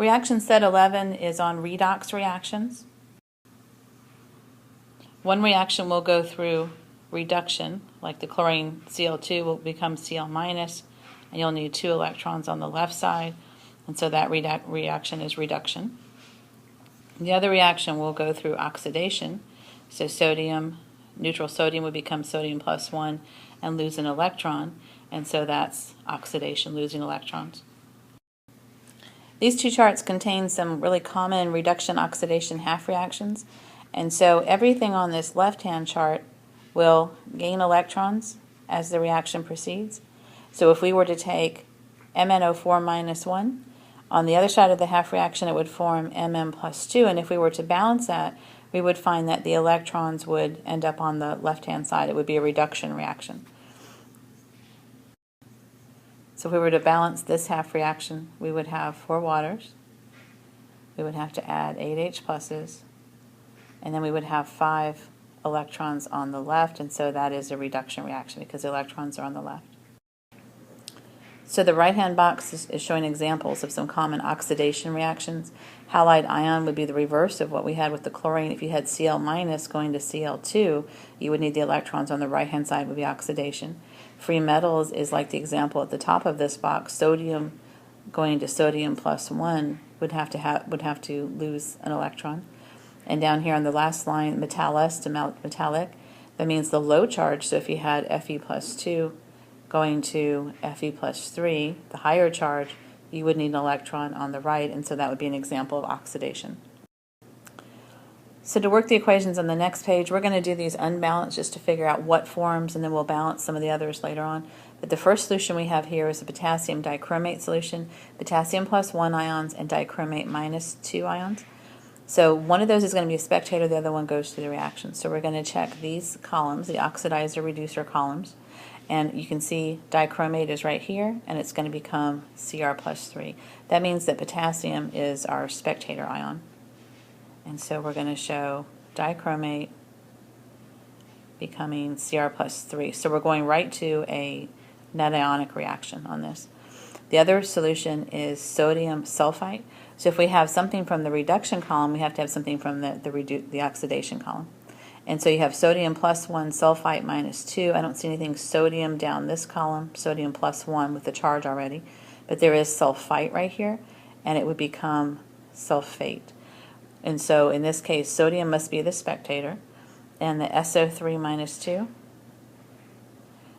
Reaction set 11 is on redox reactions. One reaction will go through reduction, like the chlorine Cl2 will become Cl minus, and you'll need 2 electrons on the left side, and so that reaction is reduction. The other reaction will go through oxidation, so sodium, neutral sodium would become sodium plus 1 and lose an electron, and so that's oxidation, losing electrons. These two charts contain some really common reduction-oxidation half reactions, and so everything on this left-hand chart will gain electrons as the reaction proceeds. So if we were to take MnO4 minus 1, on the other side of the half reaction it would form Mn plus 2, and if we were to balance that, we would find that the electrons would end up on the left-hand side. It would be a reduction reaction. So if we were to balance this half reaction, we would have 4 waters. We would have to add 8 H pluses, and then we would have 5 electrons on the left, and so that is a reduction reaction because the electrons are on the left. So the right-hand box is showing examples of some common oxidation reactions. Halide ion would be the reverse of what we had with the chlorine. If you had Cl minus going to Cl2, you would need the electrons on the right-hand side would be oxidation. Free metals is like the example at the top of this box. Sodium going to sodium plus 1 would have to lose an electron. And down here on the last line, metallis to metallic, that means the low charge. So if you had Fe plus 2 going to Fe plus 3, the higher charge, you would need an electron on the right, and so that would be an example of oxidation. So to work the equations on the next page, we're going to do these unbalanced just to figure out what forms, and then we'll balance some of the others later on. But the first solution we have here is a potassium dichromate solution, potassium plus 1 ions and dichromate minus 2 ions. So one of those is going to be a spectator, the other one goes through the reaction. So we're going to check these columns, the oxidizer reducer columns, and you can see dichromate is right here, and it's going to become Cr plus 3. That means that potassium is our spectator ion. And so we're going to show dichromate becoming Cr plus 3. So we're going right to a net ionic reaction on this. The other solution is sodium sulfite. So if we have something from the reduction column, we have to have something from the oxidation column. And so you have sodium plus 1, sulfite minus 2. I don't see anything sodium down this column, sodium plus 1 with the charge already. But there is sulfite right here, and it would become sulfate. And so in this case, sodium must be the spectator, and the SO3 minus 2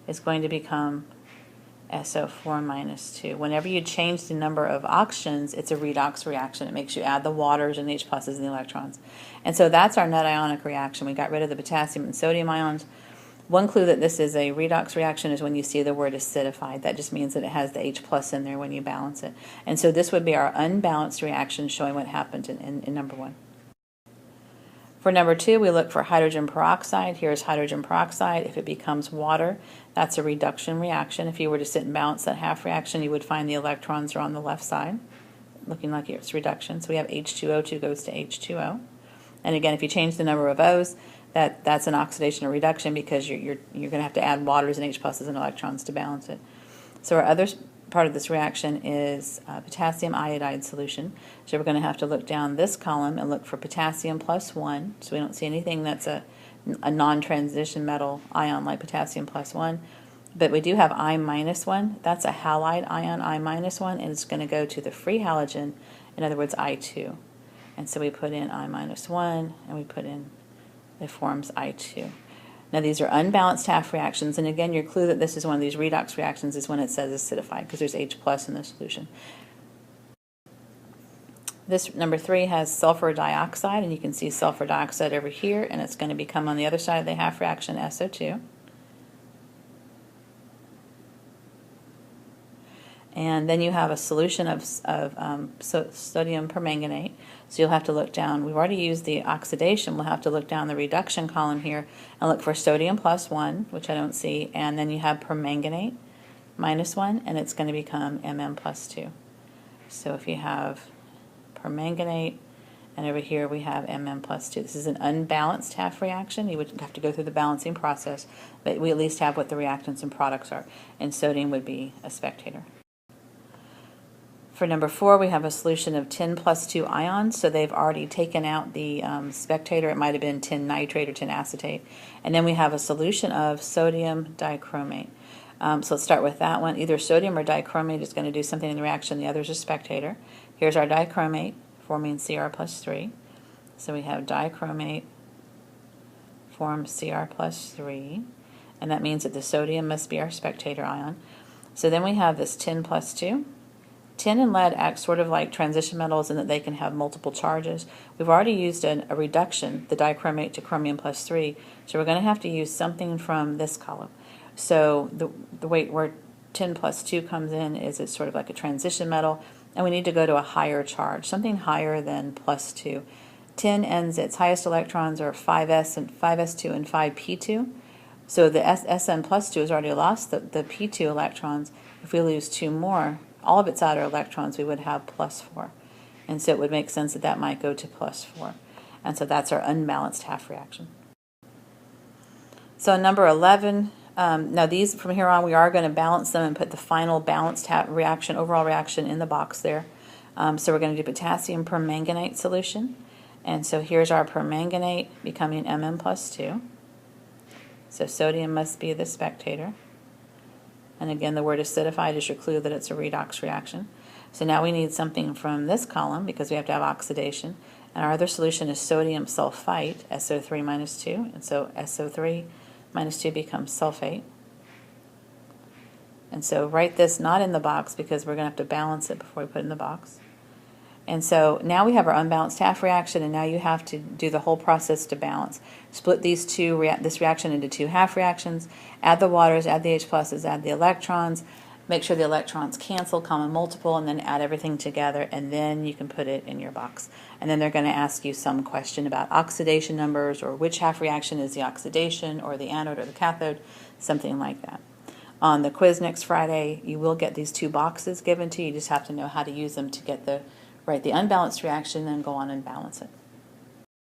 is going to become SO4 minus 2. Whenever you change the number of oxygens, it's a redox reaction. It makes you add the waters and H pluses and the electrons. And so that's our net ionic reaction. We got rid of the potassium and sodium ions. One clue that this is a redox reaction is when you see the word acidified. That just means that it has the H plus in there when you balance it. And so this would be our unbalanced reaction showing what happened in number 1. For number 2, we look for hydrogen peroxide. Here's hydrogen peroxide. If it becomes water, that's a reduction reaction. If you were to sit and balance that half reaction, you would find the electrons are on the left side, looking like it's reduction. So we have H2O2 goes to H2O. And again, if you change the number of O's, that's an oxidation or reduction because you're going to have to add waters and H pluses and electrons to balance it. So our other part of this reaction is potassium iodide solution. So we're going to have to look down this column and look for potassium plus 1. So we don't see anything that's a non-transition metal ion like potassium plus 1. But we do have I minus 1. That's a halide ion, I minus 1, and it's going to go to the free halogen, in other words, I2. And so we put in I minus 1, and we put in, it forms I2. Now these are unbalanced half reactions, and again your clue that this is one of these redox reactions is when it says acidified, because there's H plus in the solution. This number 3 has sulfur dioxide, and you can see sulfur dioxide over here, and it's going to become on the other side of the half reaction SO2. And then you have a solution of sodium permanganate. So you'll have to look down. We've already used the oxidation. We'll have to look down the reduction column here and look for sodium plus 1, which I don't see. And then you have permanganate minus 1, and it's going to become Mn plus 2. So if you have permanganate, and over here we have Mn plus 2. This is an unbalanced half reaction. You would have to go through the balancing process, but we at least have what the reactants and products are. And sodium would be a spectator. For number 4, we have a solution of tin plus 2 ions, so they've already taken out the spectator. It might have been tin nitrate or tin acetate. And then we have a solution of sodium dichromate. So let's start with that one. Either sodium or dichromate is going to do something in the reaction, the other is a spectator. Here's our dichromate forming Cr plus 3. So we have dichromate form Cr plus 3, and that means that the sodium must be our spectator ion. So then we have this tin plus 2. Tin and lead act sort of like transition metals in that they can have multiple charges. We've already used a reduction, the dichromate to chromium plus 3, so we're going to have to use something from this column. So the way where tin plus 2 comes in is it's sort of like a transition metal, and we need to go to a higher charge, something higher than plus 2. Tin ends, its highest electrons are 5s and 5s2 and 5p2. So the Sn plus 2 has already lost the p2 electrons. If we lose 2 more, all of its outer electrons, we would have plus 4. And so it would make sense that that might go to plus 4. And so that's our unbalanced half reaction. So number 11, now these, from here on, we are going to balance them and put the final balanced half reaction, overall reaction in the box there. So we're going to do potassium permanganate solution. And so here's our permanganate becoming Mn plus 2. So sodium must be the spectator. And again, the word acidified is your clue that it's a redox reaction. So now we need something from this column because we have to have oxidation. And our other solution is sodium sulfite, SO3 minus 2. And so SO3 minus 2 becomes sulfate. And so write this not in the box because we're going to have to balance it before we put it in the box. And so now we have our unbalanced half reaction, and now you have to do the whole process to balance. Split these this reaction into 2 half reactions, add the waters, add the H pluses, add the electrons, make sure the electrons cancel, common multiple, and then add everything together, and then you can put it in your box. And then they're going to ask you some question about oxidation numbers, or which half reaction is the oxidation, or the anode, or the cathode, something like that. On the quiz next Friday, you will get these 2 boxes given to you. You just have to know how to use them to get write the unbalanced reaction and go on and balance it.